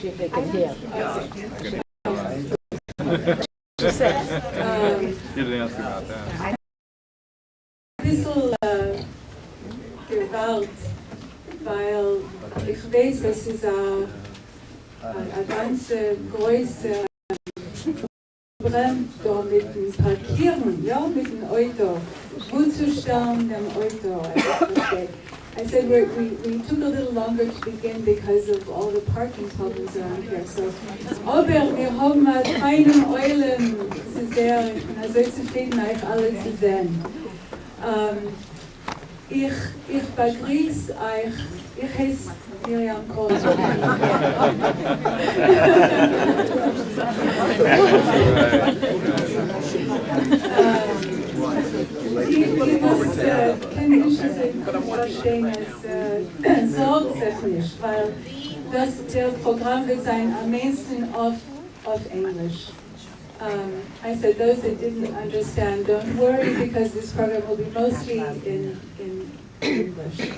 if they can hear. You didn't ask about that. Bissel gewalt, weil ich weiß, dass es eine ganze große Problem da mit dem Parkieren, ja, mit dem Auto, gut zu stellen dem Auto. I said we took a little longer to begin because of all the parking problems around here. So, aber wir haben keine Eulen zu sehen. Ich bin so zufrieden, euch alle zu sehen. Ich begrüße euch. Ich heiße Miriam Kohl. Ich muss verstehen, es sorgt sich nicht, weil der Programm wird sein am meisten auf Englisch. I said those that didn't understand, don't worry because this program will be mostly in English.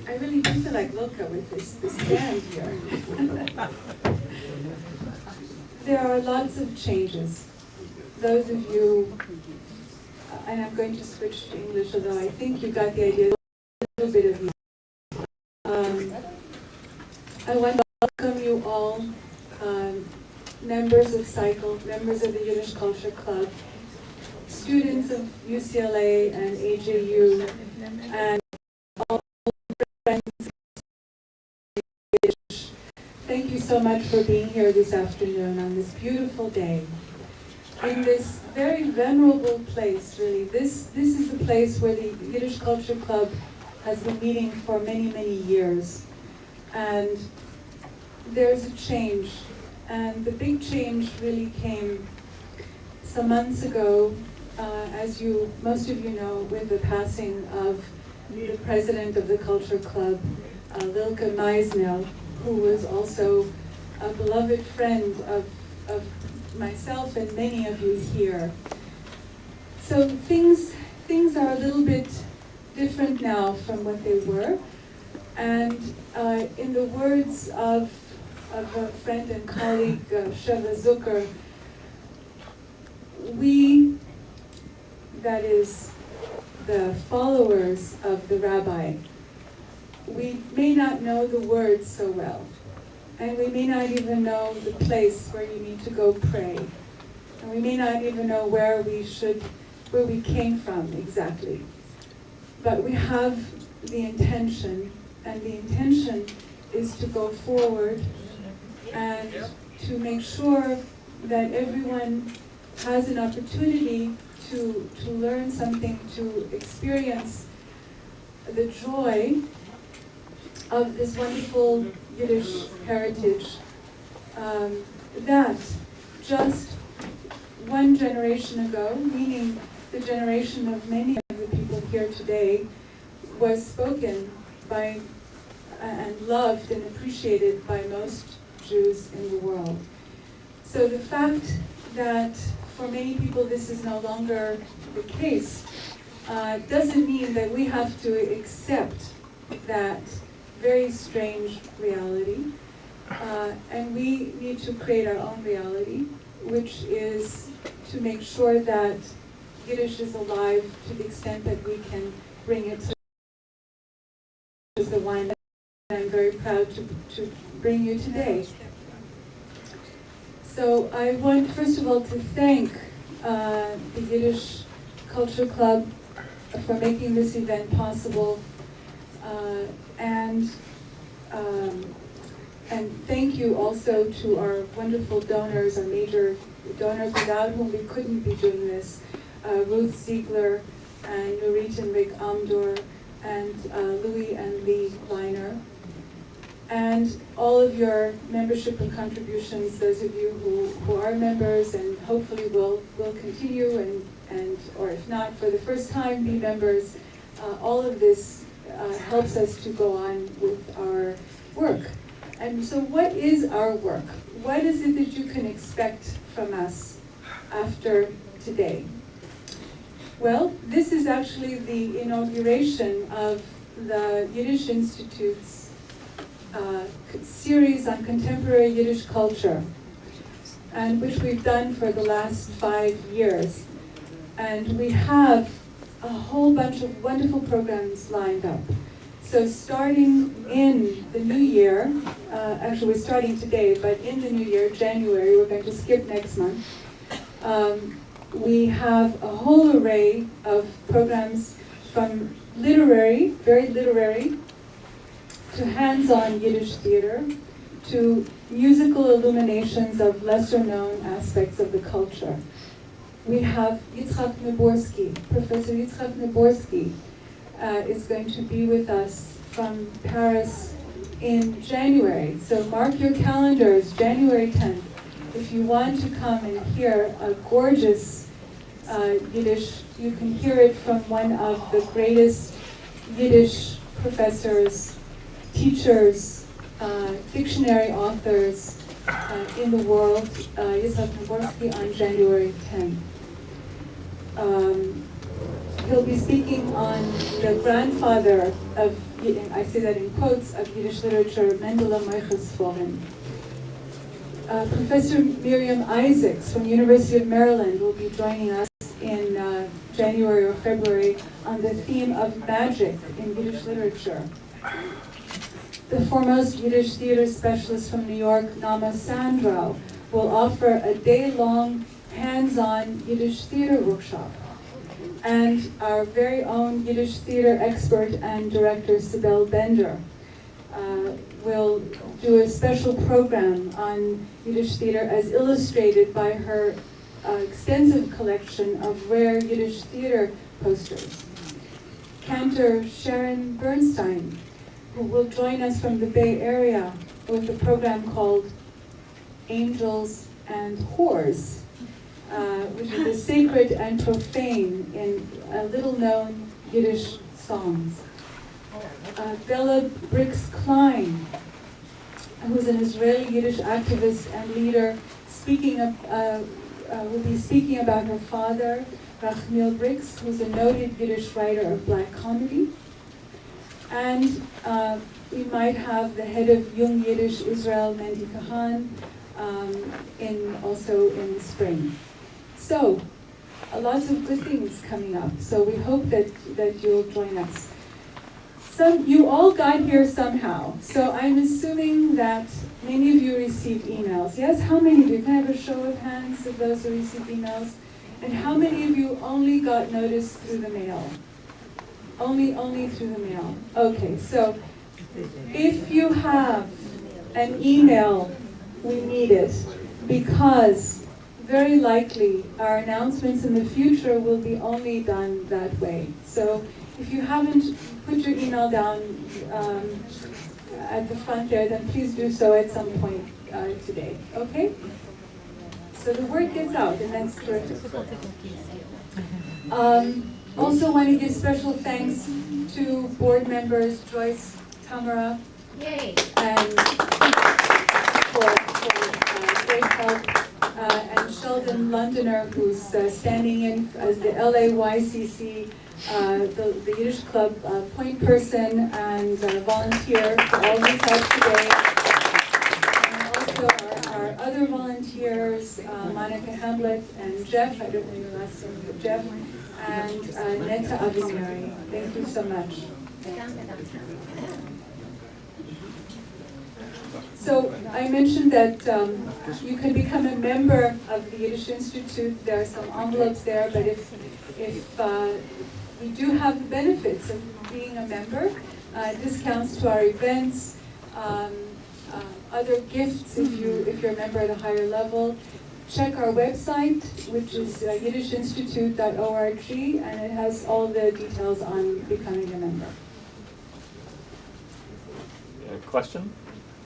I really do feel like Loka with this stand here. There are lots of changes. Those of you, and I'm going to switch to English, although I think you got the idea, a little bit of me. I want to welcome you all, members of CIYCL, members of the Yiddish Culture Club, students of UCLA and AJU, and all friends of Yiddish. Thank you so much for being here this afternoon on this beautiful day. In this very venerable place, really, this is the place where the Yiddish Culture Club has been meeting for many, many years. And there's a change. And the big change really came some months ago, as most of you know, with the passing of the president of the Culture Club, Lilke Meisner, who was also a beloved friend of myself and many of you here. So things are a little bit different now from what they were. And in the words of a friend and colleague, Sheva Zucker, we, that is the followers of the rabbi, we may not know the words so well. And we may not even know the place where you need to go pray. And we may not even know where we came from exactly. But we have the intention, and the intention is to go forward and to make sure that everyone has an opportunity to learn something, to experience the joy of this wonderful Yiddish heritage that just one generation ago, meaning the generation of many of the people here today, was spoken by and loved and appreciated by most Jews in the world. So the fact that for many people this is no longer the case doesn't mean that we have to accept that very strange reality, and we need to create our own reality, which is to make sure that Yiddish is alive to the extent that we can bring it to the wine that I'm very proud to bring you today. So I want, first of all, to thank the Yiddish Culture Club for making this event possible. And thank you also to our wonderful donors, our major donors without whom we couldn't be doing this, Ruth Ziegler and Nurit and Rick Amdor and Louis and Lee Leiner. And all of your membership and contributions, those of you who are members and hopefully will continue and or if not, for the first time be members, all of this helps us to go on with our work. And so what is our work? What is it that you can expect from us after today? Well, this is actually the inauguration of the Yiddish Institute's series on contemporary Yiddish culture, and which we've done for the last 5 years. And we have a whole bunch of wonderful programs lined up. So starting in the new year, actually we're starting today, but in the new year, January, we're going to skip next month, we have a whole array of programs from literary, very literary, to hands-on Yiddish theater, to musical illuminations of lesser-known aspects of the culture. We have Yitzhak Naborsky. Professor Yitzhak Naborsky is going to be with us from Paris in January. So mark your calendars, January 10th. If you want to come and hear a gorgeous Yiddish, you can hear it from one of the greatest Yiddish professors, teachers, dictionary authors in the world, Yitzhak Naborsky, on January 10th. He'll be speaking on the grandfather of, I say that in quotes, of Yiddish literature, Mendele Moiches Foren. Professor Miriam Isaacs from University of Maryland will be joining us in January or February on the theme of magic in Yiddish literature. The foremost Yiddish theater specialist from New York, Nama Sandrow, will offer a day-long hands-on Yiddish theater workshop. And our very own Yiddish theater expert and director, Sibel Bender, will do a special program on Yiddish theater as illustrated by her extensive collection of rare Yiddish theater posters. Cantor Sharon Bernstein, who will join us from the Bay Area with a program called Angels and Whores, which is the sacred and profane in little-known Yiddish songs. Bella Briggs Klein, who's an Israeli Yiddish activist and leader, will be speaking about her father, Rachmiel Briggs, who's a noted Yiddish writer of black comedy. And we might have the head of Young Yiddish, Israel Mendy Kahan, also in the spring. So, lots of good things coming up. So we hope that you'll join us. You all got here somehow. So I'm assuming that many of you received emails. Yes, how many of you? Can I have a show of hands of those who received emails? And how many of you only got notice through the mail? Only through the mail. Okay, so if you have an email, we need it, because very likely our announcements in the future will be only done that way. So if you haven't put your email down at the front there, then please do so at some point today, okay? So the word gets out, and that's terrific. Also want to give special thanks to board members Joyce, Tamara, and for great help, and Sheldon Londoner, who's standing in as the LAYCC, the Yiddish Club point person and volunteer for all his help today. And also our other volunteers, Monica Hamlet and Jeff, I don't know your last name, but Jeff, and Netta Avineri. Thank you so much. So I mentioned that you can become a member of the Yiddish Institute. There are some envelopes there, but if we do have the benefits of being a member, discounts to our events, other gifts if you're a member at a higher level. Check our website, which is yiddishinstitute.org, and it has all the details on becoming a member. Question?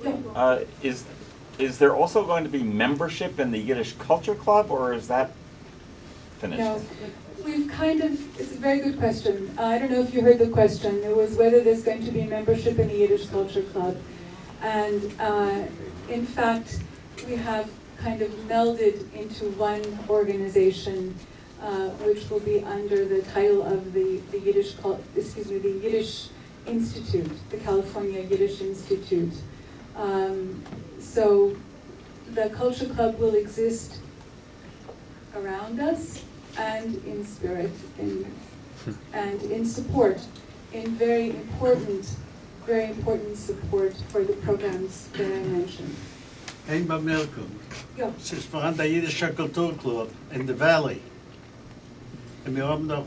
Yeah. Is there also going to be membership in the Yiddish Culture Club, or is that finished? No, we've it's a very good question. I don't know if you heard the question. It was whether there's going to be membership in the Yiddish Culture Club. And in fact, we have kind of melded into one organization, which will be under the title of the Yiddish Institute, the California Yiddish Institute. So the Culture Club will exist around us and in spirit and in support, in very important support for the programs that I mentioned. Een bemerking. Ja. Es ist voran der Jiddische Culture Club in the Valley. Und wir haben noch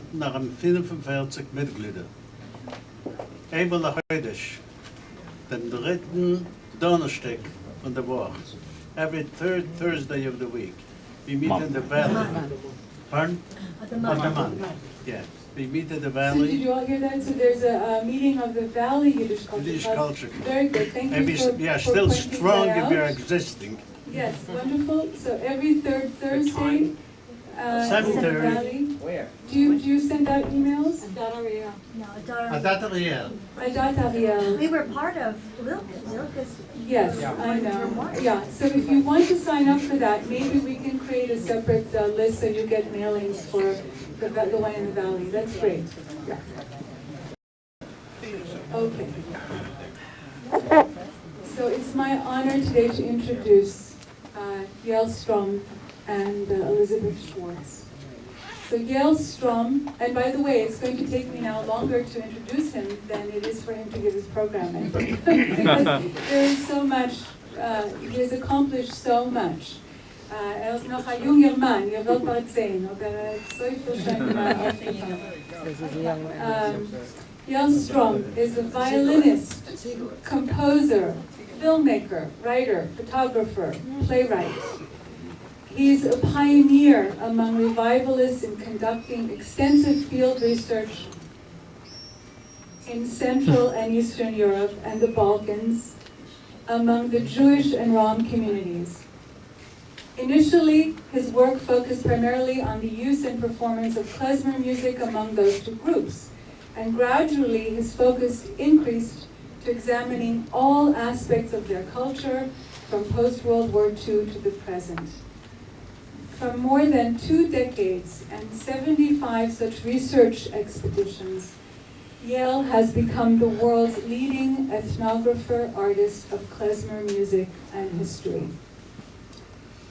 45 Mitglieder. Einmal nach heute, den dritten Donnerstag von der Woche. Every third Thursday of the week. We meet in the Valley. Pardon? Of the month. Yeah. We meet in the So did Valley. you all hear that? So there's a meeting of the Valley Yiddish Culture Yiddish Club. Culture Club. Very good, thank And you for we are for still pointing strong that and we are out. existing. Yes, wonderful. So every third Thursday, 7:30. Center Valley. Where? Do you send out emails? No, Adara. Adat Ariel. Adat Ariel. We were part of Lilka's. Yes, I know. Yeah, so if you want to sign up for that, maybe we can create a separate list so you get mailings for the one in the valley. That's great. Yeah. Okay. So it's my honor today to introduce Yale Strom and Elizabeth Schwartz. So Yale Strom, and by the way, it's going to take me now longer to introduce him than it is for him to give his program, I think. Because there is so much, he has accomplished so much. Is noch ein junger Mann, ihr werdet bald sehen, aber so viel schon gemacht aufgetan. Yale Strom is a violinist, composer, filmmaker, writer, photographer, playwright. He's a pioneer among revivalists in conducting extensive field research in Central and Eastern Europe and the Balkans among the Jewish and Rom communities. Initially, his work focused primarily on the use and performance of klezmer music among those two groups, and gradually his focus increased to examining all aspects of their culture from post-World War II to the present. For more than 2 decades and 75 such research expeditions, Yale has become the world's leading ethnographer artist of klezmer music and history.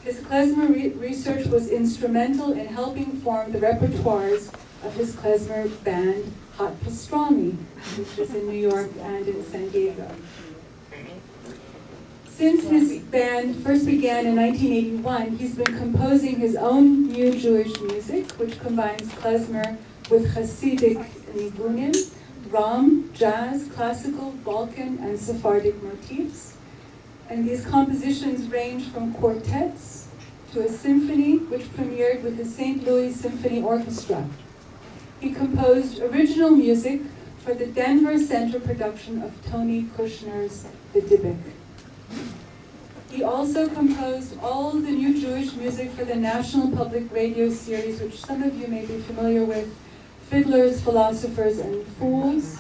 His klezmer research was instrumental in helping form the repertoires of his klezmer band, Hot Pastrami, which is in New York and in San Diego. Since his band first began in 1981, he's been composing his own new Jewish music, which combines klezmer with Hasidic nigunim, Rom, jazz, classical, Balkan, and Sephardic motifs. And these compositions range from quartets to a symphony, which premiered with the St. Louis Symphony Orchestra. He composed original music for the Denver Center production of Tony Kushner's The Dybbuk. He also composed all the new Jewish music for the National Public Radio series, which some of you may be familiar with, Fiddlers, Philosophers, and Fools,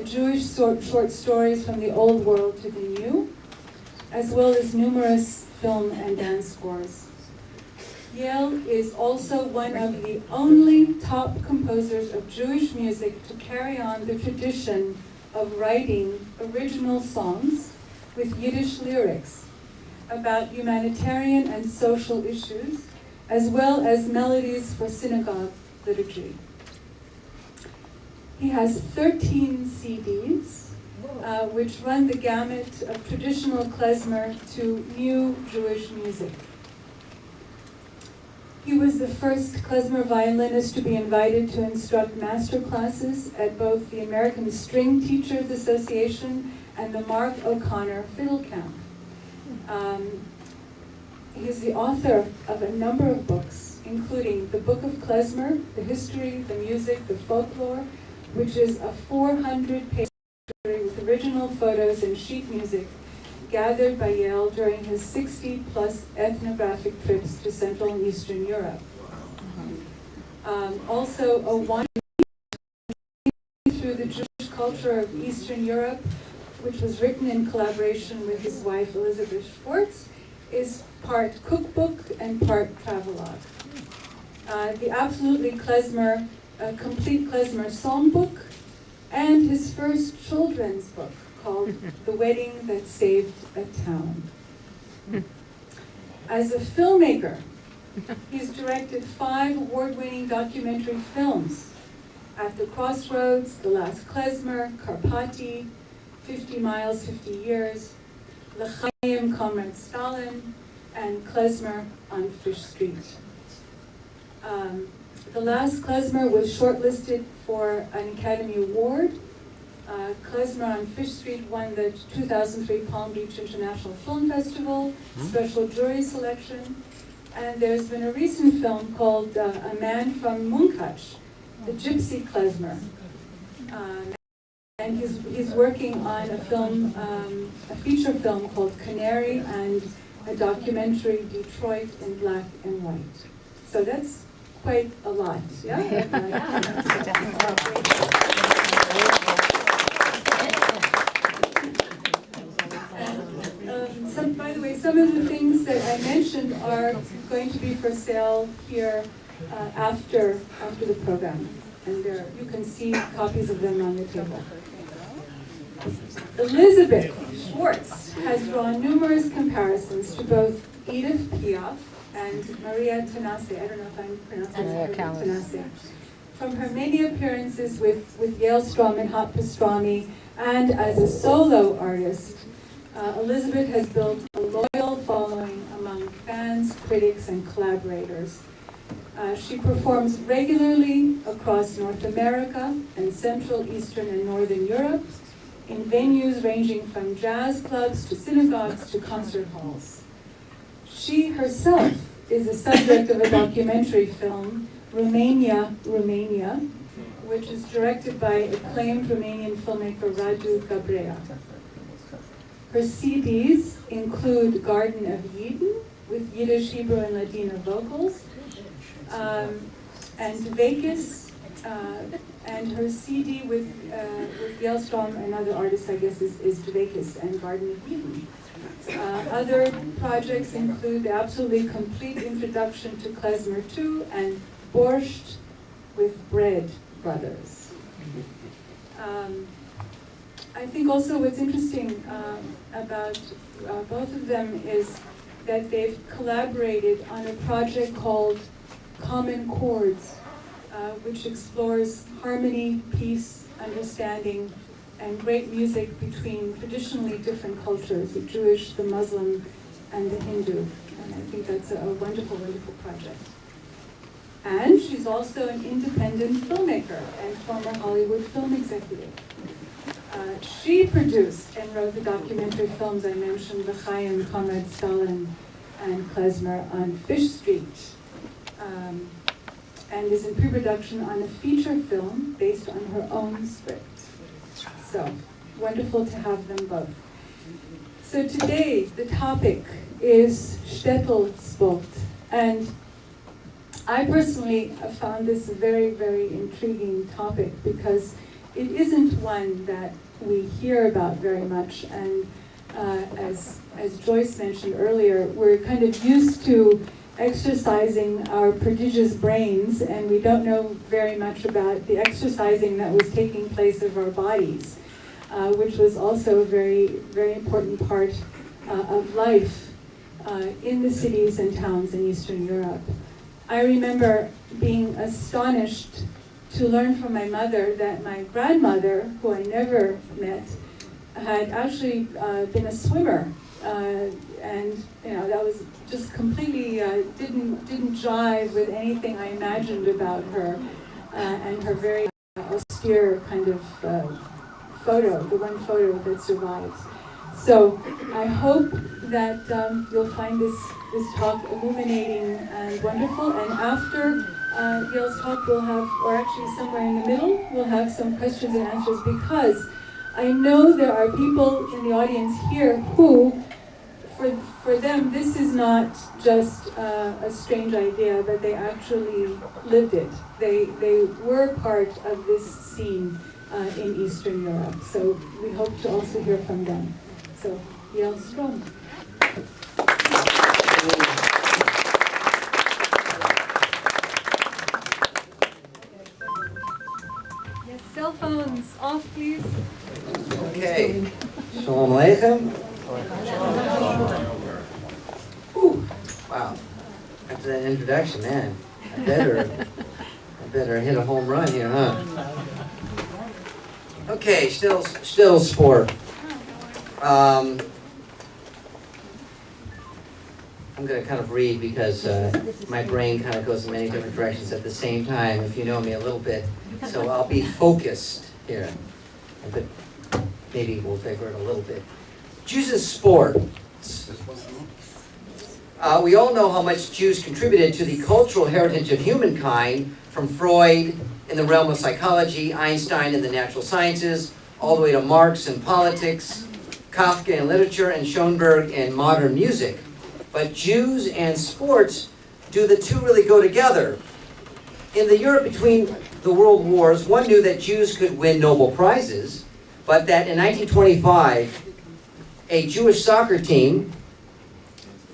Jewish short stories from the Old World to the New, as well as numerous film and dance scores. Yale is also one of the only top composers of Jewish music to carry on the tradition of writing original songs with Yiddish lyrics about humanitarian and social issues, as well as melodies for synagogue liturgy. He has 13 CDs, which run the gamut of traditional klezmer to new Jewish music. He was the first klezmer violinist to be invited to instruct master classes at both the American String Teachers Association and the Mark O'Connor Fiddle Camp. He's the author of a number of books, including The Book of Klezmer, The History, the Music, the Folklore, which is a 400-page story with original photos and sheet music gathered by Yale during his 60-plus ethnographic trips to Central and Eastern Europe. Also, a wandering through the Jewish culture of Eastern Europe, which was written in collaboration with his wife, Elizabeth Schwartz, is part cookbook and part travelogue. The Absolutely Complete Klezmer Songbook, and his first children's book, called The Wedding That Saved a Town. As a filmmaker, he's directed 5 award-winning documentary films: At the Crossroads, The Last Klezmer, Karpati, 50 Miles, 50 Years, L'Chaim, Comrade Stalin, and Klezmer on Fish Street. The Last Klezmer was shortlisted for an Academy Award. Klezmer on Fish Street won the 2003 Palm Beach International Film Festival, special jury selection. And there's been a recent film called A Man from Munkach, the Gypsy Klezmer. And he's working on a film, a feature film called Canary, and a documentary, Detroit in Black and White. So that's quite a lot, yeah? By the way, some of the things that I mentioned are going to be for sale here after the program. And you can see copies of them on the table. Elizabeth Schwartz has drawn numerous comparisons to both Edith Piaf and Maria Tanase. I don't know if I'm pronouncing it correctly, Tanase. From her many appearances with Yale Strom and Hot Pastrami, and as a solo artist, Elizabeth has built a loyal following among fans, critics, and collaborators. She performs regularly across North America and Central, Eastern, and Northern Europe in venues ranging from jazz clubs to synagogues to concert halls. She herself is the subject of a documentary film, Romania, Romania, which is directed by acclaimed Romanian filmmaker Radu Gabrea. Her CDs include Garden of Eden with Yiddish, Hebrew, and Ladino vocals, and Vekas, and her CD with Yale Strom and other artists, I guess, is Vekas and Garden of Eden. Other projects include the absolutely complete introduction to Klezmer 2 and Borscht with Bread Brothers. I think also what's interesting about both of them is that they've collaborated on a project called Common Chords, which explores harmony, peace, understanding, and great music between traditionally different cultures, the Jewish, the Muslim, and the Hindu. And I think that's a wonderful, wonderful project. And she's also an independent filmmaker and former Hollywood film executive. She produced and wrote the documentary films I mentioned, L'Chaim, Comrade Stalin, and Klezmer on Fish Street, and is in pre-production on a feature film based on her own script. So, wonderful to have them both. So today, the topic is Shtetl sport. And I personally have found this a very, very intriguing topic because it isn't one that we hear about very much. And as Joyce mentioned earlier, we're kind of used to exercising our prodigious brains, and we don't know very much about the exercising that was taking place of our bodies, which was also a very, very important part of life in the cities and towns in Eastern Europe. I remember being astonished to learn from my mother that my grandmother, who I never met, had actually been a swimmer. And that was just completely didn't jive with anything I imagined about her and her very austere kind of photo, the one photo that survives. So I hope that you'll find this talk illuminating and wonderful. And after Yale's talk, we'll have, or actually somewhere in the middle, we'll have some questions and answers, because I know there are people in the audience here who, for them, this is not just a strange idea, but they actually lived it. They were part of this scene in Eastern Europe. So we hope to also hear from them. So, Yale Strom. Yes, cell phones off, please. Okay. Shalom Aleichem. Whew. Wow. After that introduction, man, I better hit a home run here, huh? Okay, still sport. I'm going to kind of read because my brain kind of goes in many different directions at the same time, if you know me a little bit. So I'll be focused here. But maybe we'll divert a little bit. Jews' sport. We all know how much Jews contributed to the cultural heritage of humankind, from Freud in the realm of psychology, Einstein in the natural sciences, all the way to Marx in politics, Kafka in literature, and Schoenberg in modern music. But Jews and sports, do the two really go together? In the Europe between the world wars, one knew that Jews could win Nobel Prizes, but that in 1925, a Jewish soccer team,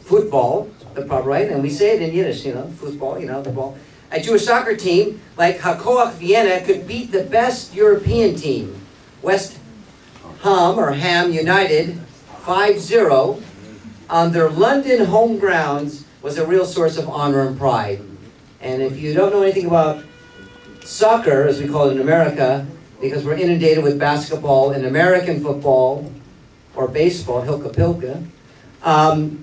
football, right? And we say it in Yiddish, football, the ball. A Jewish soccer team like Hakoach Vienna could beat the best European team, West Ham or Ham United, 5-0. On their London home grounds was a real source of honor and pride. And if you don't know anything about soccer, as we call it in America, because we're inundated with basketball and American football, or baseball, Hilka Pilka,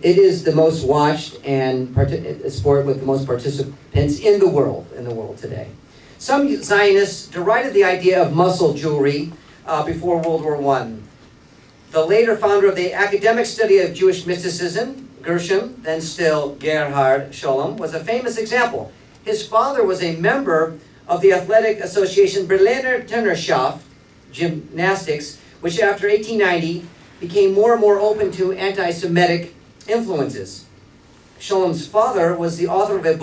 it is the most watched and sport with the most participants in the world today. Some Zionists derided the idea of muscle jewelry before World War I. The later founder of the academic study of Jewish mysticism, Gershom, then still Gerhard Scholem, was a famous example. His father was a member of the athletic association Berliner Turnerschaft, gymnastics, which after 1890 became more and more open to anti-Semitic influences. Scholem's father was the author of a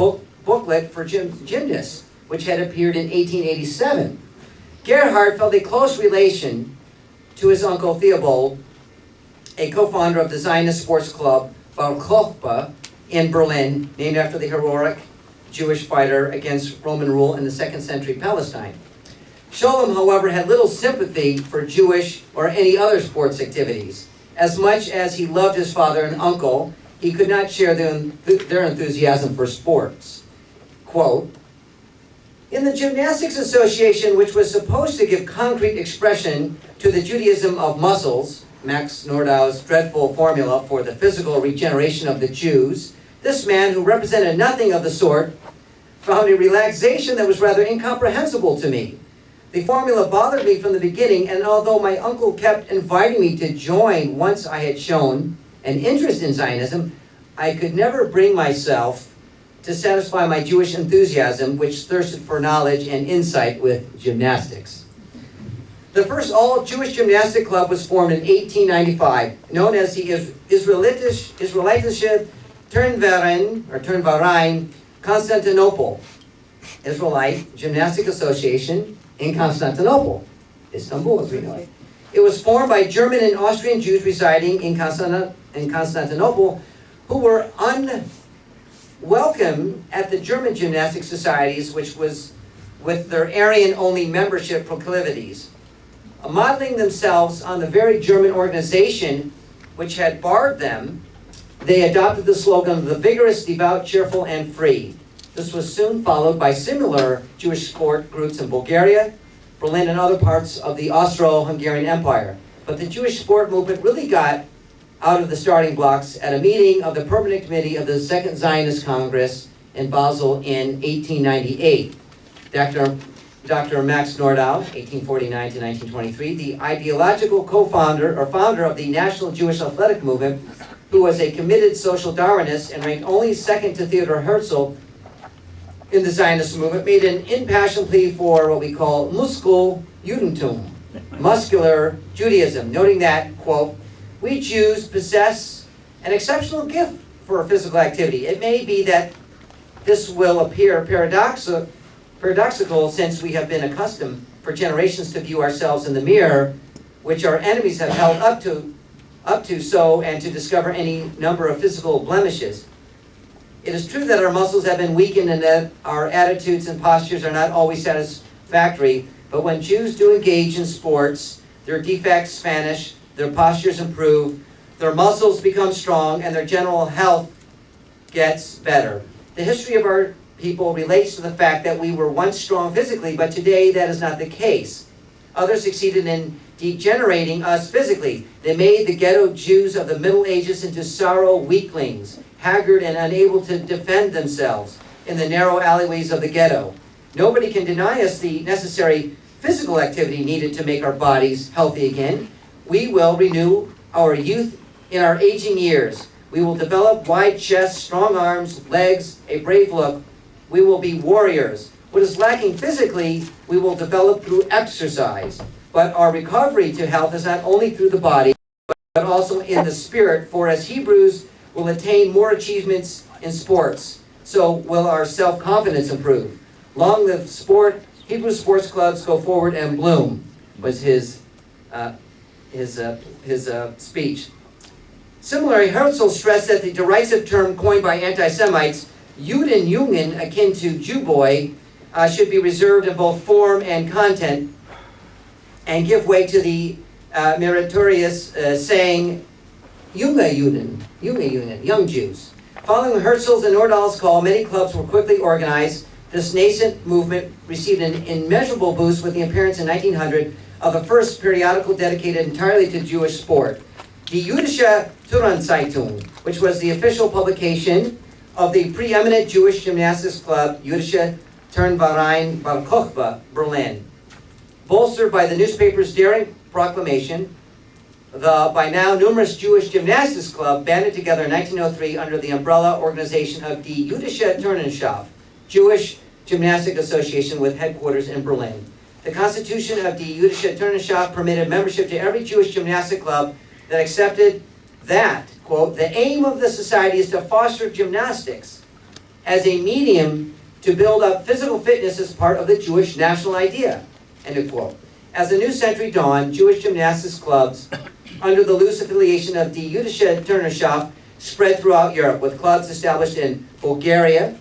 booklet for gymnasts, which had appeared in 1887. Gerhard felt a close relation to his uncle Theobald, a co-founder of the Zionist sports club Bar Kokhba in Berlin, named after the heroic Jewish fighter against Roman rule in the 2nd century Palestine. Scholem, however, had little sympathy for Jewish or any other sports activities. As much as he loved his father and uncle, he could not share their enthusiasm for sports. Quote, in the Gymnastics Association, which was supposed to give concrete expression to the Judaism of muscles, Max Nordau's dreadful formula for the physical regeneration of the Jews, this man, who represented nothing of the sort, found a relaxation that was rather incomprehensible to me. The formula bothered me from the beginning, and although my uncle kept inviting me to join once I had shown an interest in Zionism, I could never bring myself to satisfy my Jewish enthusiasm, which thirsted for knowledge and insight with gymnastics. The first all-Jewish gymnastic club was formed in 1895, known as the Israelitische Turnverein Constantinople, Israelite Gymnastic Association in Constantinople, Istanbul as we know it. It was formed by German and Austrian Jews residing in Constantinople who were unwelcome at the German gymnastic societies, which was with their Aryan-only membership proclivities. Modeling themselves on the very German organization which had barred them, they adopted the slogan, the vigorous, devout, cheerful, and free. This was soon followed by similar Jewish sport groups in Bulgaria, Berlin, and other parts of the Austro-Hungarian Empire. But the Jewish sport movement really got out of the starting blocks at a meeting of the Permanent Committee of the Second Zionist Congress in Basel in 1898. Dr. Max Nordau, 1849 to 1923, the ideological co-founder or founder of the National Jewish Athletic Movement, who was a committed social Darwinist and ranked only second to Theodor Herzl in the Zionist movement, made an impassioned plea for what we call Muskeljudentum, muscular Judaism, noting that, quote, we Jews possess an exceptional gift for physical activity. It may be that this will appear paradoxical since we have been accustomed for generations to view ourselves in the mirror, which our enemies have held up to so, and to discover any number of physical blemishes. It is true that our muscles have been weakened and that our attitudes and postures are not always satisfactory, but when Jews do engage in sports, their defects vanish, their postures improve, their muscles become strong, and their general health gets better. The history of our people relates to the fact that we were once strong physically, but today that is not the case. Others succeeded in degenerating us physically. They made the ghetto Jews of the Middle Ages into sorrow weaklings, haggard and unable to defend themselves in the narrow alleyways of the ghetto. Nobody can deny us the necessary physical activity needed to make our bodies healthy again. We will renew our youth in our aging years. We will develop wide chests, strong arms, legs, a brave look. We will be warriors. What is lacking physically, we will develop through exercise. But our recovery to health is not only through the body, but also in the spirit. For as Hebrews will attain more achievements in sports, so will our self-confidence improve. Long live sport. Hebrew sports clubs go forward and bloom, was his speech. Similarly, Herzl stressed that the derisive term coined by anti-Semites, Judenjungen, akin to Jew boy, should be reserved in both form and content, and give way to the meritorious saying, Junge Juden, young Jews. Following Herzl's and Nordal's call, many clubs were quickly organized. This nascent movement received an immeasurable boost with the appearance in 1900 of the first periodical dedicated entirely to Jewish sport, the Yiddische Touranzeitung, which was the official publication of the preeminent Jewish gymnastics club, Yiddische Turnverein Bar Berlin. Bolstered by the newspaper's daring proclamation, the by now numerous Jewish gymnastics club banded together in 1903 under the umbrella organization of Die Jüdische Turnenschaft, Jewish Gymnastic Association with headquarters in Berlin. The constitution of Die Jüdische Turnenschaft permitted membership to every Jewish gymnastic club that accepted that, quote, the aim of the society is to foster gymnastics as a medium to build up physical fitness as part of the Jewish national idea, end of quote. As the new century dawned, Jewish gymnastics clubs under the loose affiliation of Die Jüdische Turnenschaft spread throughout Europe, with clubs established in Bulgaria,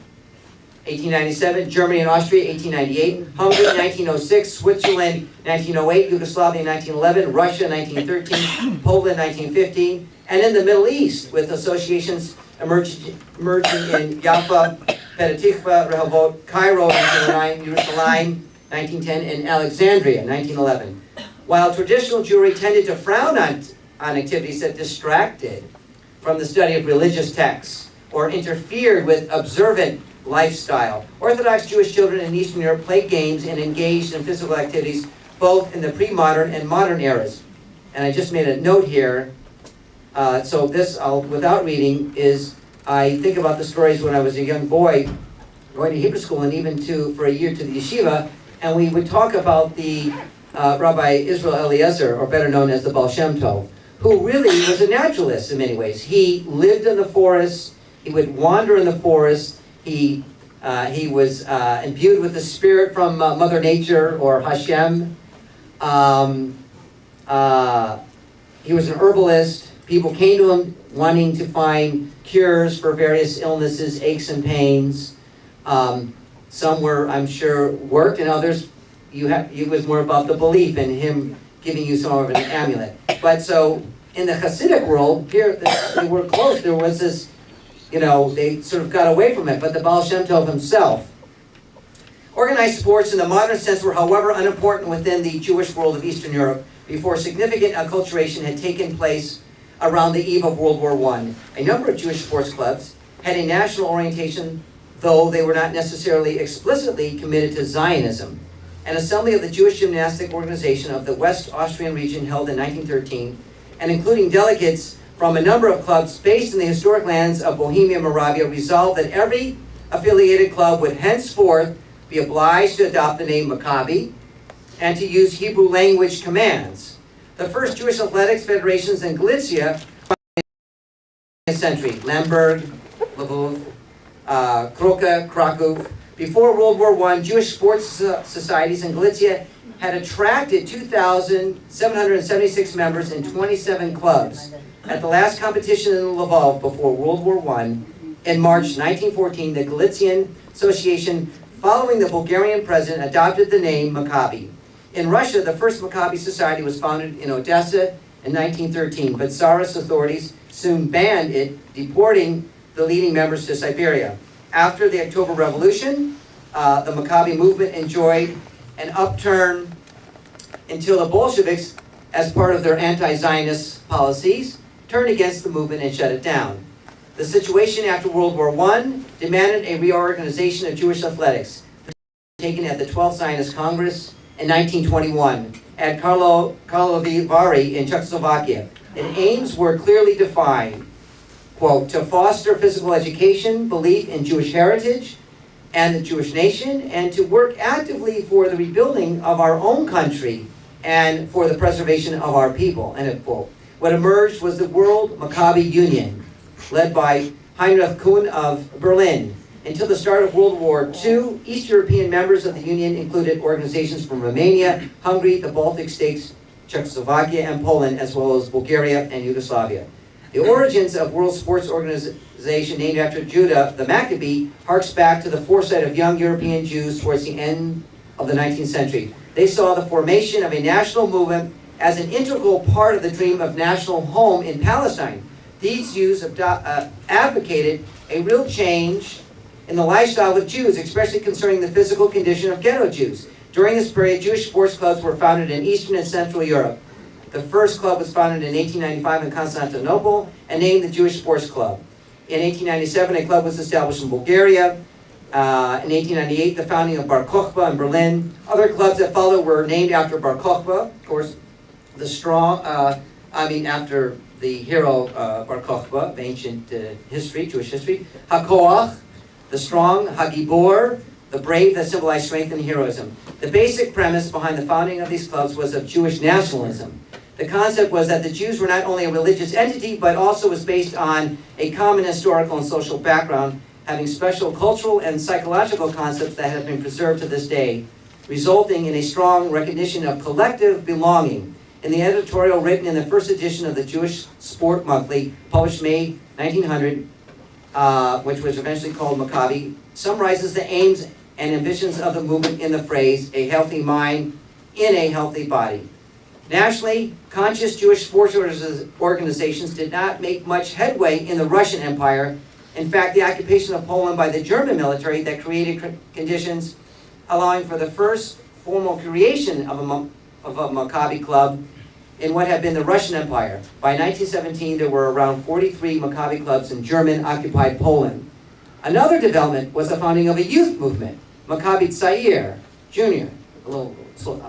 1897, Germany and Austria, 1898, Hungary, 1906, Switzerland, 1908, Yugoslavia, 1911, Russia, 1913, Poland, 1915, and in the Middle East, with associations emerging in Jaffa, Petah Tikva, Rehovot, Cairo, 1909, Jerusalem, 1910, and Alexandria, 1911. While traditional Jewry tended to frown on activities that distracted from the study of religious texts or interfered with observant lifestyle, Orthodox Jewish children in Eastern Europe played games and engaged in physical activities both in the pre-modern and modern eras. And I just made a note here, so this, without reading, is I think about the stories when I was a young boy going to Hebrew school and even for a year to the yeshiva, and we would talk about the Rabbi Israel Eliezer, or better known as the Baal Shem Tov, who really was a naturalist in many ways. He lived in the forest, he would wander in the forest, he was imbued with the spirit from Mother Nature or Hashem. He was an herbalist. People came to him wanting to find cures for various illnesses, aches and pains. Some were, I'm sure, worked, and others, it was more about the belief in him giving you some of an amulet. But so, in the Hasidic world, here, they were close. There was this, they sort of got away from it. But the Baal Shem Tov himself. Organized sports in the modern sense were, however, unimportant within the Jewish world of Eastern Europe before significant acculturation had taken place around the eve of World War I. A number of Jewish sports clubs had a national orientation, though they were not necessarily explicitly committed to Zionism. An assembly of the Jewish Gymnastic Organization of the West Austrian region held in 1913, and including delegates from a number of clubs based in the historic lands of Bohemia and Moravia, resolved that every affiliated club would henceforth be obliged to adopt the name Maccabi and to use Hebrew language commands. The first Jewish athletics federations in Galicia in the 20th century, Lemberg, Lvov, Kroka, Krakow. Before World War I, Jewish sports societies in Galicia had attracted 2,776 members in 27 clubs. At the last competition in Lvov before World War I, in March 1914, the Galician Association, following the Bulgarian president, adopted the name Maccabi. In Russia, the first Maccabi Society was founded in Odessa in 1913, but Tsarist authorities soon banned it, deporting the leading members to Siberia. After the October Revolution, the Maccabi movement enjoyed an upturn until the Bolsheviks, as part of their anti-Zionist policies, turned against the movement and shut it down. The situation after World War I demanded a reorganization of Jewish athletics, taken at the 12th Zionist Congress in 1921 at Karlovy Vary in Czechoslovakia. And aims were clearly defined, quote, to foster physical education, belief in Jewish heritage and the Jewish nation, and to work actively for the rebuilding of our own country and for the preservation of our people, end of quote. What emerged was the World Maccabi Union, led by Heinrich Kuhn of Berlin. Until the start of World War II, East European members of the Union included organizations from Romania, Hungary, the Baltic states, Czechoslovakia, and Poland, as well as Bulgaria and Yugoslavia. The origins of World Sports Organization, named after Judah the Maccabee, harks back to the foresight of young European Jews towards the end of the 19th century. They saw the formation of a national movement as an integral part of the dream of national home in Palestine. These Jews advocated a real change in the lifestyle of Jews, especially concerning the physical condition of ghetto Jews. During this period, Jewish sports clubs were founded in Eastern and Central Europe. The first club was founded in 1895 in Constantinople and named the Jewish Sports Club. In 1897, a club was established in Bulgaria. In 1898, the founding of Bar Kokhba in Berlin. Other clubs that followed were named after Bar Kokhba, of course, the Strom, after the hero Bar Kokhba of ancient history, Jewish history. HaKoach, the strong, Hagibor, the brave that symbolized strength and heroism. The basic premise behind the founding of these clubs was of Jewish nationalism. The concept was that the Jews were not only a religious entity, but also was based on a common historical and social background, having special cultural and psychological concepts that have been preserved to this day, resulting in a strong recognition of collective belonging. In the editorial written in the first edition of the Jewish Sport Monthly, published May 1900, which was eventually called Maccabi, summarizes the aims and ambitions of the movement in the phrase, a healthy mind in a healthy body. Nationally, conscious Jewish sports organizations did not make much headway in the Russian Empire. In fact, the occupation of Poland by the German military that created conditions allowing for the first formal creation of a Maccabi club in what had been the Russian Empire. By 1917, there were around 43 Maccabi clubs in German-occupied Poland. Another development was the founding of a youth movement, Maccabi Tzair, Junior, a little slow.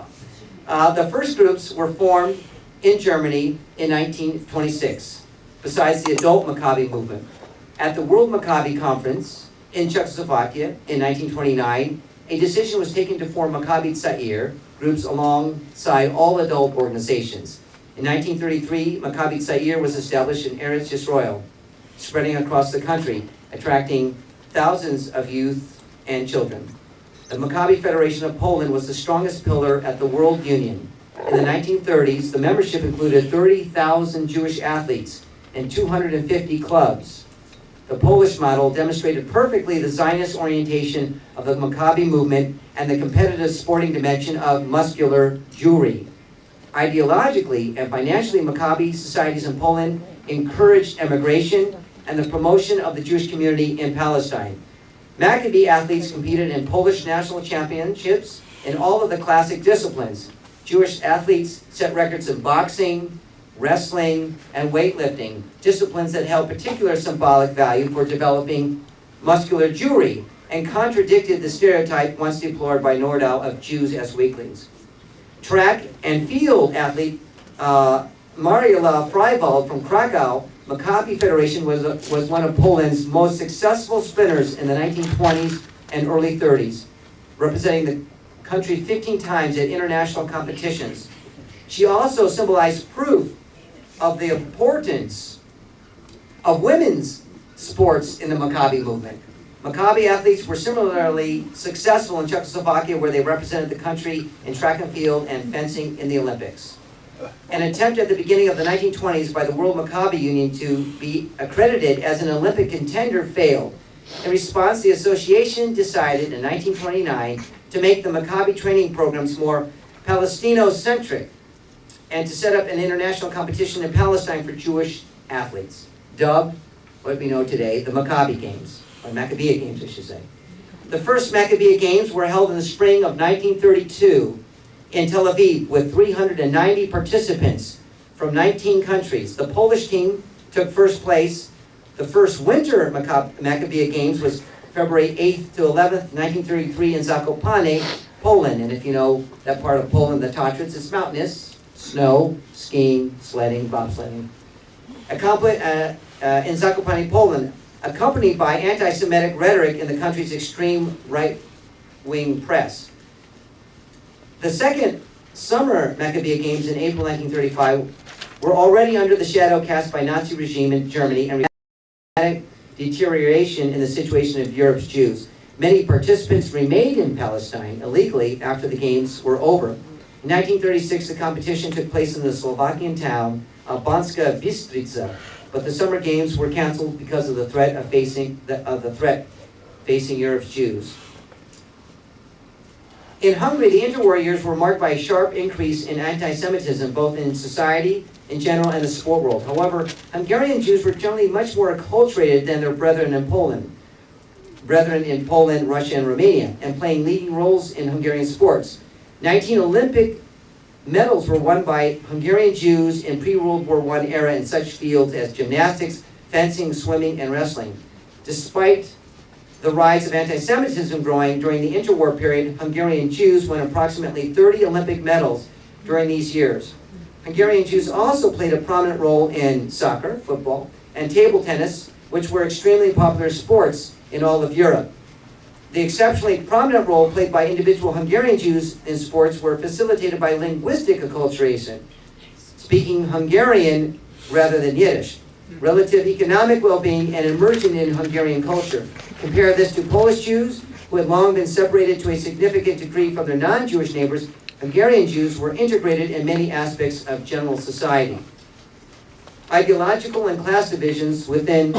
The first groups were formed in Germany in 1926, besides the adult Maccabi movement. At the World Maccabi Conference in Czechoslovakia in 1929, a decision was taken to form Maccabi Tzair groups alongside all adult organizations. In 1933, Maccabi Tzair was established in Eretz Yisrael, spreading across the country, attracting thousands of youth and children. The Maccabi Federation of Poland was the strongest pillar at the World Union. In the 1930s, the membership included 30,000 Jewish athletes and 250 clubs. The Polish model demonstrated perfectly the Zionist orientation of the Maccabi movement and the competitive sporting dimension of muscular Jewry. Ideologically and financially, Maccabi societies in Poland encouraged emigration and the promotion of the Jewish community in Palestine. Maccabi athletes competed in Polish national championships in all of the classic disciplines. Jewish athletes set records in boxing, wrestling, and weightlifting, disciplines that held particular symbolic value for developing muscular Jewry and contradicted the stereotype once deplored by Nordau of Jews as weaklings. Track and field athlete Mariela Freiwald from Krakow, Maccabi Federation was one of Poland's most successful sprinters in the 1920s and early 30s, representing the country 15 times at international competitions. She also symbolized proof of the importance of women's sports in the Maccabi movement. Maccabi athletes were similarly successful in Czechoslovakia, where they represented the country in track and field and fencing in the Olympics. An attempt at the beginning of the 1920s by the World Maccabi Union to be accredited as an Olympic contender failed. In response, the association decided in 1929 to make the Maccabi training programs more Palestino-centric, and to set up an international competition in Palestine for Jewish athletes, dubbed what we know today, the Maccabi Games, or Maccabean Games, I should say. The first Maccabean Games were held in the spring of 1932 in Tel Aviv with 390 participants from 19 countries. The Polish team took first place. The first winter Maccabean Games was February 8th to 11th, 1933 in Zakopane, Poland. And if you know that part of Poland, the Tatrans, it's mountainous, snow, skiing, sledding, bobsledding. In Zakopane, Poland, accompanied by anti-Semitic rhetoric in the country's extreme right-wing press. The second summer Maccabean Games in April 1935 were already under the shadow cast by Nazi regime in Germany and dramatic deterioration in the situation of Europe's Jews. Many participants remained in Palestine illegally after the games were over. In 1936, the competition took place in the Slovakian town of Banska Bystrica, but the summer games were canceled because of the threat facing Europe's Jews. In Hungary, the interwar years were marked by a sharp increase in anti-Semitism, both in society in general and the sport world. However, Hungarian Jews were generally much more acculturated than their brethren in Poland, Russia, and Romania, and playing leading roles in Hungarian sports. 19 Olympic medals were won by Hungarian Jews in pre-World War I era in such fields as gymnastics, fencing, swimming, and wrestling. Despite the rise of anti-Semitism growing during the interwar period, Hungarian Jews won approximately 30 Olympic medals during these years. Hungarian Jews also played a prominent role in soccer, football, and table tennis, which were extremely popular sports in all of Europe. The exceptionally prominent role played by individual Hungarian Jews in sports were facilitated by linguistic acculturation, speaking Hungarian rather than Yiddish, relative economic well-being, and immersion in Hungarian culture. Compare this to Polish Jews, who had long been separated to a significant degree from their non-Jewish neighbors. Hungarian Jews were integrated in many aspects of general society. Ideological and class divisions within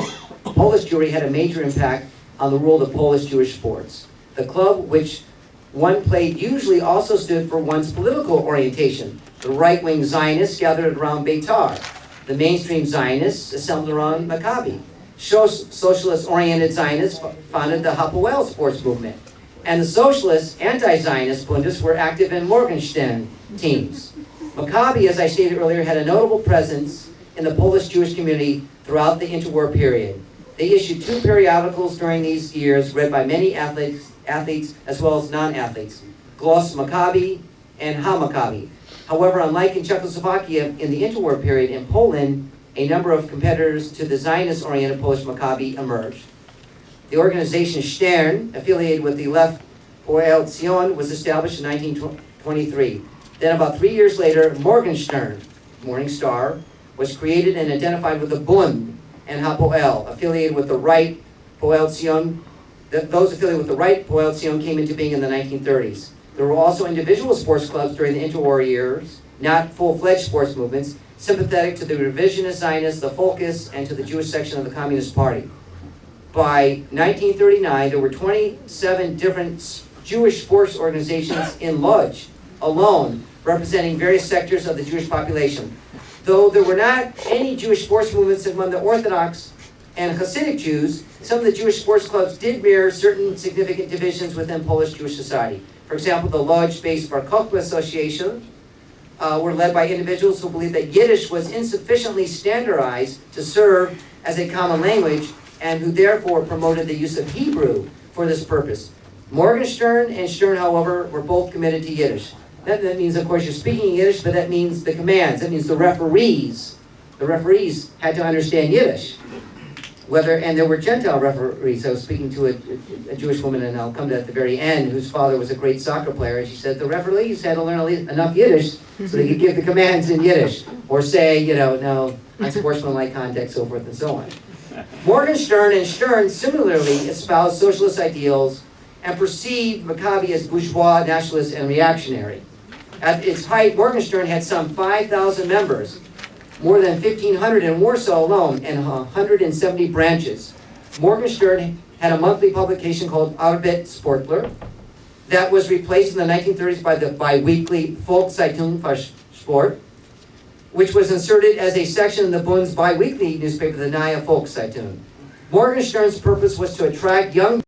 Polish Jewry had a major impact on the world of Polish Jewish sports. The club which one played usually also stood for one's political orientation. The right-wing Zionists gathered around Beitar. The mainstream Zionists assembled around Maccabi. Socialist-oriented Zionists founded the Hapoel sports movement. And the socialist, anti-Zionist Bundes were active in Morgenstern teams. Maccabi, as I stated earlier, had a notable presence in the Polish Jewish community throughout the interwar period. They issued 2 periodicals during these years, read by many athletes as well as non-athletes, Glos Maccabi and Ha Maccabi. However, unlike in Czechoslovakia in the interwar period, in Poland, a number of competitors to the Zionist-oriented Polish Maccabi emerged. The organization Stern, affiliated with the left Poel Zion, was established in 1923. Then about 3 years later, Morgenstern, Morning Star, was created and identified with the Bund and Hapoel, affiliated with the right Poel Zion. Those affiliated with the right Poel Zion came into being in the 1930s. There were also individual sports clubs during the interwar years, not full-fledged sports movements, sympathetic to the revisionist Zionists, the Folkists, and to the Jewish section of the Communist Party. By 1939, there were 27 different Jewish sports organizations in Lodz alone, representing various sectors of the Jewish population. Though there were not any Jewish sports movements among the Orthodox and Hasidic Jews, some of the Jewish sports clubs did mirror certain significant divisions within Polish Jewish society. For example, the Lodz-based Bar Kokhba Association were led by individuals who believed that Yiddish was insufficiently standardized to serve as a common language, and who therefore promoted the use of Hebrew for this purpose. Morgenstern and Stern, however, were both committed to Yiddish. That means, of course, you're speaking Yiddish, but that means the commands. That means the referees had to understand Yiddish. And there were Gentile referees. I was speaking to a Jewish woman, and I'll come to that at the very end, whose father was a great soccer player, and she said the referees had to learn enough Yiddish so they could give the commands in Yiddish, or say, no, unsportsmanlike context, so forth and so on. Morgenstern and Stern similarly espoused socialist ideals and perceived Maccabi as bourgeois, nationalist, and reactionary. At its height, Morgenstern had some 5,000 members, more than 1,500 in Warsaw alone, and 170 branches. Morgenstern had a monthly publication called Arbeit Sportler, that was replaced in the 1930s by the bi-weekly Volkszeitung für Sport, which was inserted as a section in the Bund's bi-weekly newspaper, the Neue Volkszeitung. Morgenstern's purpose was to attract young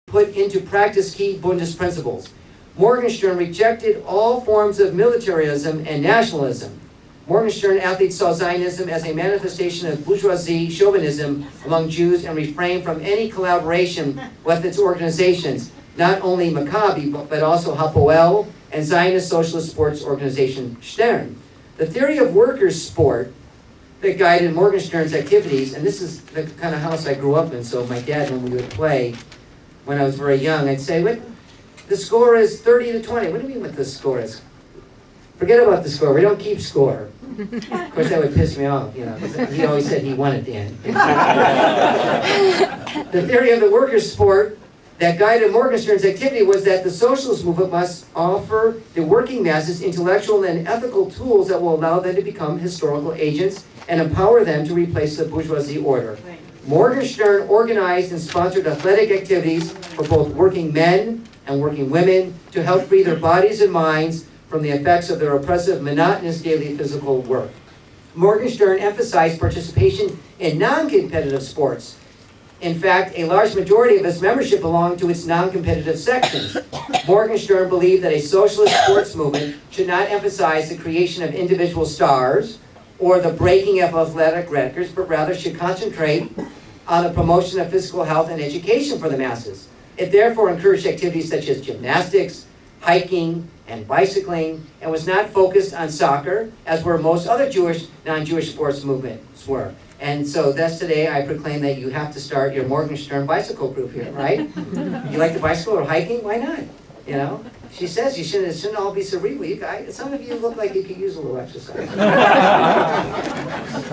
put into practice key Bundes principles. Morgenstern rejected all forms of militarism and nationalism. Morgenstern athletes saw Zionism as a manifestation of bourgeoisie chauvinism among Jews and refrained from any collaboration with its organizations, not only Maccabi, but also Hapoel and Zionist socialist sports organization Stern. The theory of workers' sport that guided Morgenstern's activities, and this is the kind of house I grew up in, so my dad, when we would play, when I was very young, I'd say, "What? The score is 30-20. What do you mean what the score is? Forget about the score. We don't keep score." Of course, that would piss me off, you know, 'cause he always said he won at the end. The theory of the workers' sport that guided Morgenstern's activity was that the socialist movement must offer the working masses intellectual and ethical tools that will allow them to become historical agents and empower them to replace the bourgeoisie order. Morgenstern organized and sponsored athletic activities for both working men and working women to help free their bodies and minds from the effects of their oppressive, monotonous daily physical work. Morgenstern emphasized participation in non-competitive sports. In fact, a large majority of its membership belonged to its non-competitive sections. Morgenstern believed that a socialist sports movement should not emphasize the creation of individual stars or the breaking of athletic records, but rather should concentrate on the promotion of physical health and education for the masses. It therefore encouraged activities such as gymnastics, hiking, and bicycling, and was not focused on soccer, as were most other Jewish, non-Jewish sports movements were. And so thus today I proclaim that you have to start your Morgenstern bicycle group here, right? You like to bicycle or hiking? Why not? You know? She says you shouldn't all be cerebral. You guys, some of you look like you could use a little exercise.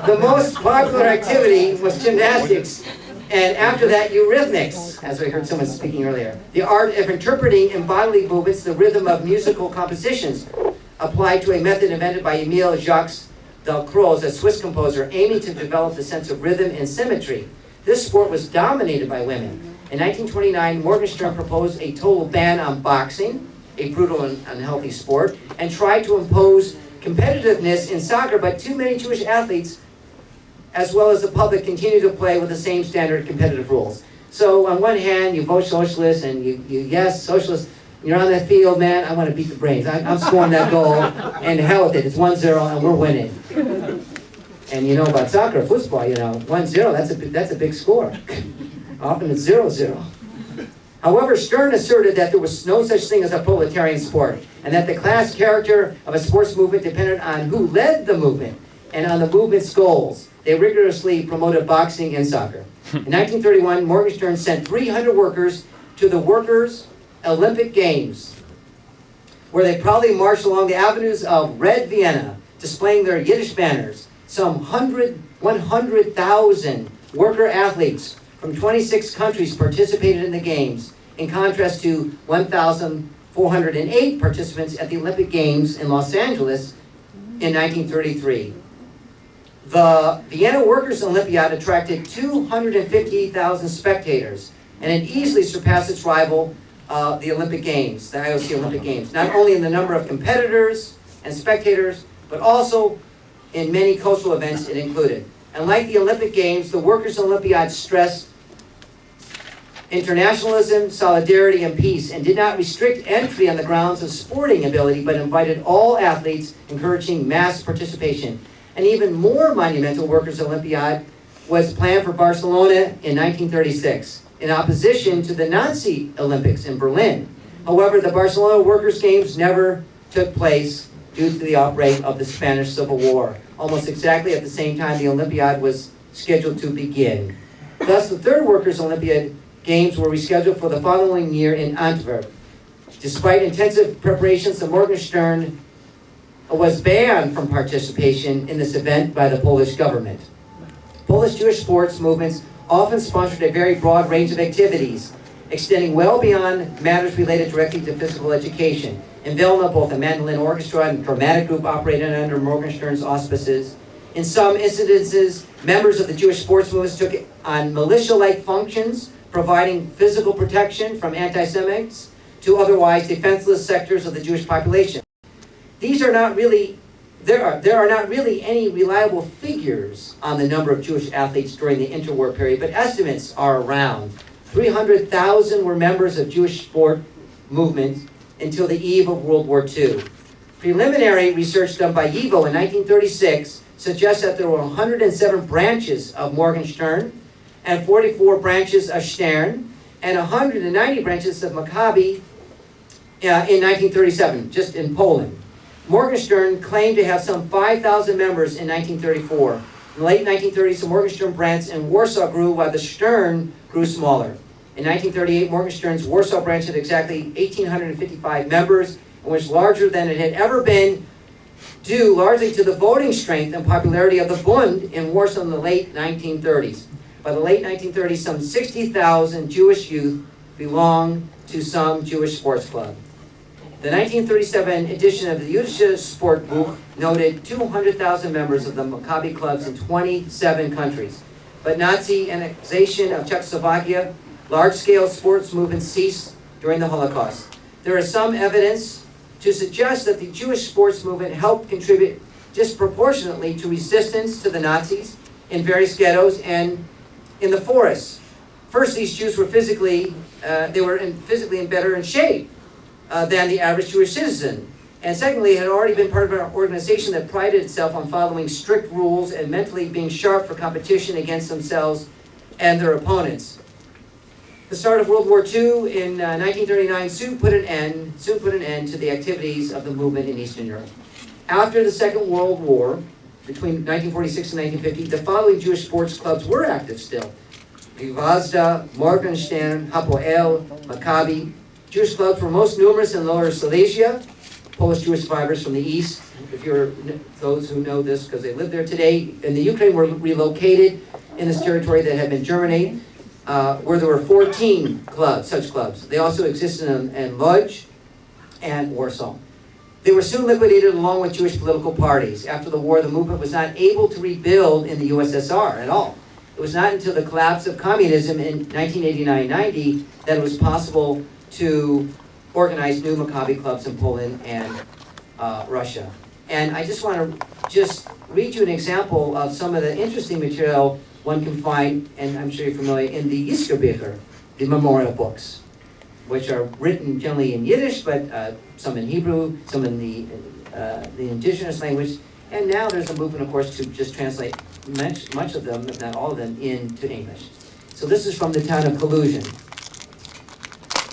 The most popular activity was gymnastics, and after that, eurythmics, as I heard someone speaking earlier. The art of interpreting in bodily movements the rhythm of musical compositions, applied to a method invented by Emile Jacques Delcroze, a Swiss composer, aiming to develop the sense of rhythm and symmetry. This sport was dominated by women. In 1929, Morgenstern proposed a total ban on boxing, a brutal and unhealthy sport, and tried to impose competitiveness in soccer, but too many Jewish athletes, as well as the public, continue to play with the same standard competitive rules. So on one hand, you vote socialist, and you yes, socialist, you're on that field, man, I want to beat the brains. I'm scoring that goal, and hell with it, it's 1-0, and we're winning. And you know about soccer, football, you know, 1-0, that's a big score. Often it's 0-0. However, Stern asserted that there was no such thing as a proletarian sport, and that the class character of a sports movement depended on who led the movement and on the movement's goals. They rigorously promoted boxing and soccer. In 1931, Morgenstern sent 300 workers to the Workers' Olympic Games, where they proudly marched along the avenues of Red Vienna, displaying their Yiddish banners. Some 100,000 worker athletes from 26 countries participated in the Games, in contrast to 1,408 participants at the Olympic Games in Los Angeles in 1933. The Vienna Workers' Olympiad attracted 250,000 spectators, and it easily surpassed its rival, the Olympic Games, the IOC Olympic Games, not only in the number of competitors and spectators, but also in many cultural events it included. And like the Olympic Games, the Workers' Olympiad stressed internationalism, solidarity, and peace, and did not restrict entry on the grounds of sporting ability, but invited all athletes, encouraging mass participation. An even more monumental Workers' Olympiad was planned for Barcelona in 1936, in opposition to the Nazi Olympics in Berlin. However, the Barcelona Workers' Games never took place due to the outbreak of the Spanish Civil War, almost exactly at the same time the Olympiad was scheduled to begin. Thus, the third Workers' Olympiad Games were rescheduled for the following year in Antwerp. Despite intensive preparations, the Morgenstern was banned from participation in this event by the Polish government. Polish Jewish sports movements often sponsored a very broad range of activities, extending well beyond matters related directly to physical education. In Vilna, both a mandolin orchestra and dramatic group operated under Morgenstern's auspices. In some incidences, members of the Jewish sports movements took on militia-like functions, providing physical protection from anti-Semites. to otherwise defenseless sectors of the Jewish population. These are not really, there are not really any reliable figures on the number of Jewish athletes during the interwar period, but estimates are around 300,000 were members of Jewish sport movements until the eve of World War II. Preliminary research done by YIVO in 1936 suggests that there were 107 branches of Morgenstern and 44 branches of Stern and 190 branches of Maccabi in 1937, just in Poland. Morgenstern claimed to have some 5,000 members in 1934. In the late 1930s, the Morgenstern branch in Warsaw grew while the Stern grew smaller. In 1938, Morgenstern's Warsaw branch had exactly 1,855 members and was larger than it had ever been, due largely to the voting strength and popularity of the Bund in Warsaw in the late 1930s. By the late 1930s, some 60,000 Jewish youth belonged to some Jewish sports club. The 1937 edition of the Yiddish Sportbuch noted 200,000 members of the Maccabi clubs in 27 countries. But Nazi annexation of Czechoslovakia, large-scale sports movements ceased during the Holocaust. There is some evidence to suggest that the Jewish sports movement helped contribute disproportionately to resistance to the Nazis in various ghettos and in the forests. First, these Jews were physically in better shape than the average Jewish citizen. And secondly, it had already been part of an organization that prided itself on following strict rules and mentally being sharp for competition against themselves and their opponents. The start of World War II in 1939 soon put an end to the activities of the movement in Eastern Europe. After the Second World War, between 1946 and 1950, the following Jewish sports clubs were active still: Gvazda, Morgenstern, Hapoel, Maccabi. Jewish clubs were most numerous in Lower Silesia. Polish Jewish survivors from the east, if you're those who know this because they live there today, in the Ukraine were relocated in this territory that had been Germany, where there were 14 such clubs. They also existed in Lodz and Warsaw. They were soon liquidated along with Jewish political parties. After the war, the movement was not able to rebuild in the USSR at all. It was not until the collapse of communism in 1989-90 that it was possible to organize new Maccabi clubs in Poland and Russia. And I just want to read you an example of some of the interesting material one can find, and I'm sure you're familiar, in the Yiskerbücher, the memorial books, which are written generally in Yiddish, but some in Hebrew, some in the indigenous language. And now there's a movement, of course, to just translate much of them, if not all of them, into English. So this is from the town of Kalusian.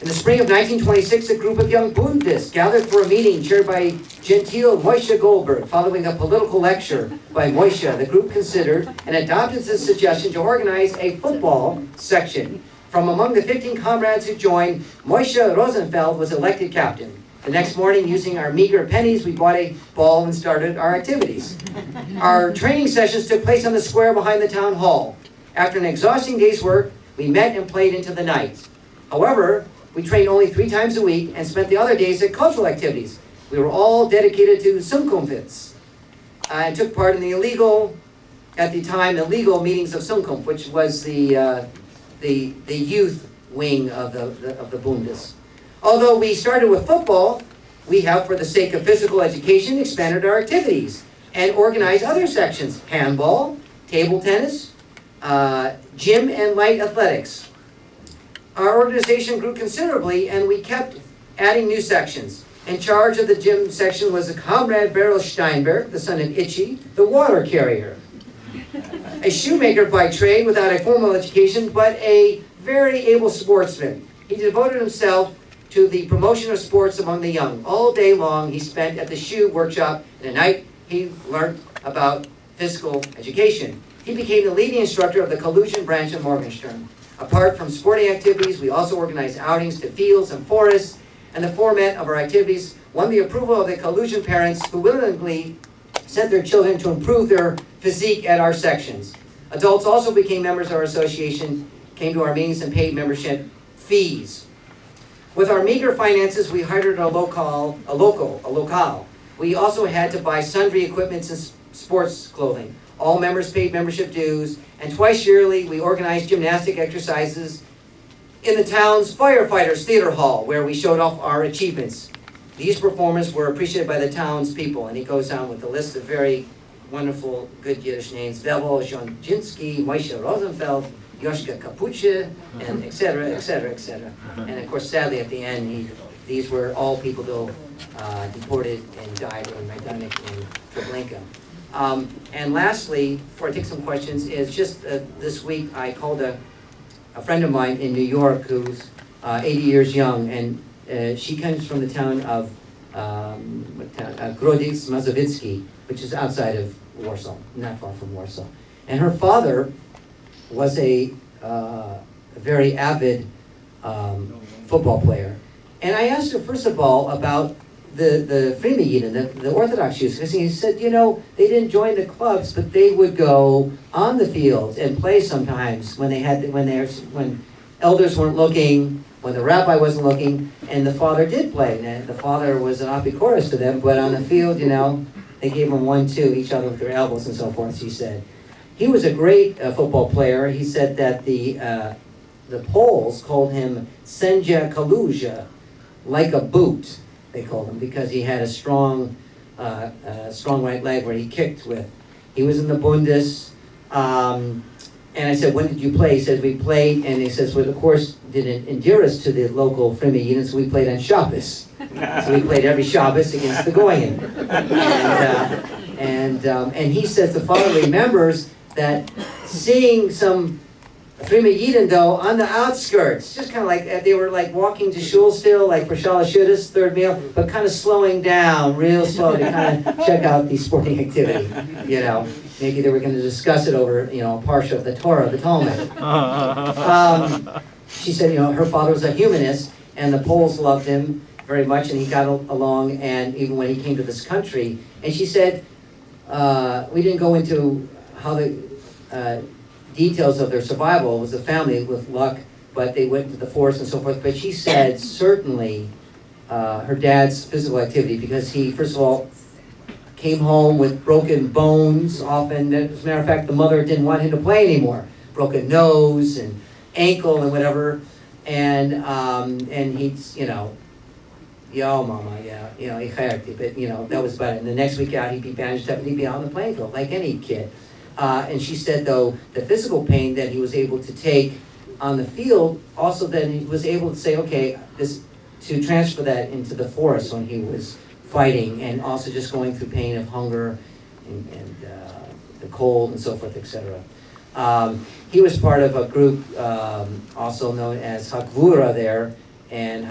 In the spring of 1926, a group of young Bundists gathered for a meeting chaired by Gentile Moshe Goldberg. Following a political lecture by Moshe, the group considered and adopted the suggestion to organize a football section. From among the 15 comrades who joined, Moshe Rosenfeld was elected captain. The next morning, using our meager pennies, we bought a ball and started our activities. Our training sessions took place on the square behind the town hall. After an exhausting day's work, we met and played into the night. However, we trained only 3 times a week and spent the other days at cultural activities. We were all dedicated to Sumkumfits and took part in the illegal meetings of Sumkumf, which was the youth wing of the Bundes. Although we started with football, we have, for the sake of physical education, expanded our activities and organized other sections: handball, table tennis, gym, and light athletics. Our organization grew considerably, and we kept adding new sections. In charge of the gym section was a comrade Beryl Steinberg, the son of Itchy, the water carrier. A shoemaker by trade without a formal education, but a very able sportsman. He devoted himself to the promotion of sports among the young. All day long he spent at the shoe workshop, and at night he learned about physical education. He became the leading instructor of the Kalusian branch of Morgenstern. Apart from sporting activities, we also organized outings to fields and forests, and the format of our activities won the approval of the Kalusian parents, who willingly sent their children to improve their physique at our sections. Adults also became members of our association, came to our meetings, and paid membership fees. With our meager finances, we hired a locale. We also had to buy sundry equipments and sports clothing. All members paid membership dues, and twice yearly we organized gymnastic exercises in the town's firefighters theater hall, where we showed off our achievements. These performers were appreciated by the townspeople, and he goes on with a list of very wonderful, good Yiddish names: Vevel, Zhonjinsky, Moshe Rosenfeld, Yoshka Kapuche, and et cetera, et cetera, et cetera. And of course, sadly, at the end, these were all people who deported and died in Majdanek and Treblinka. And lastly, before I take some questions, is just this week I called a friend of mine in New York who's 80 years young, and she comes from the town of Groditz Mazowiecki, which is outside of Warsaw, not far from Warsaw. And her father was a very avid football player. And I asked her, first of all, about the Freimajiden, the Orthodox Jews, because he said, you know, they didn't join the clubs, but they would go on the field and play sometimes when elders weren't looking, when the rabbi wasn't looking, and the father did play. And the father was an apikoros to them, but on the field, you know, they gave them 1-2, each other with their elbows and so forth, she said. He was a great football player. He said that the Poles called him Sędzia Kaluja, like a boot, they called him, because he had a strong right leg where he kicked with. He was in the Bundes, and I said, when did you play? He says, we played, and he says, well, of course, didn't endear us to the local Freimajiden, so we played on Shabbos. So we played every Shabbos against the Goyim. And he says the father remembers that seeing some Freimajiden, though, on the outskirts, just kind of like, they were like walking to shul still, like for Shalashudas, third meal, but kind of slowing down real slow to kind of check out the sporting activity, you know. Maybe they were going to discuss it over, you know, a parsha of the Torah, the Talmud. She said, you know, her father was a humanist, and the Poles loved him very much, and he got along, and even when he came to this country. And she said, we didn't go into how the details of their survival. It was a family with luck, but they went to the forest and so forth. But she said, certainly, her dad's physical activity, because he, first of all, came home with broken bones often. As a matter of fact, the mother didn't want him to play anymore. Broken nose and ankle and whatever. And he's, you know, yo, mama, yeah, you know, but, you know, that was about it. And the next week out, he'd be bandaged up and he'd be out on the playing field, like any kid. And she said, though, the physical pain that he was able to take on the field, also then he was able to say, okay, to transfer that into the forest when he was fighting, and also just going through pain of hunger and the cold and so forth, etc. He was part of a group also known as Hakvura there, and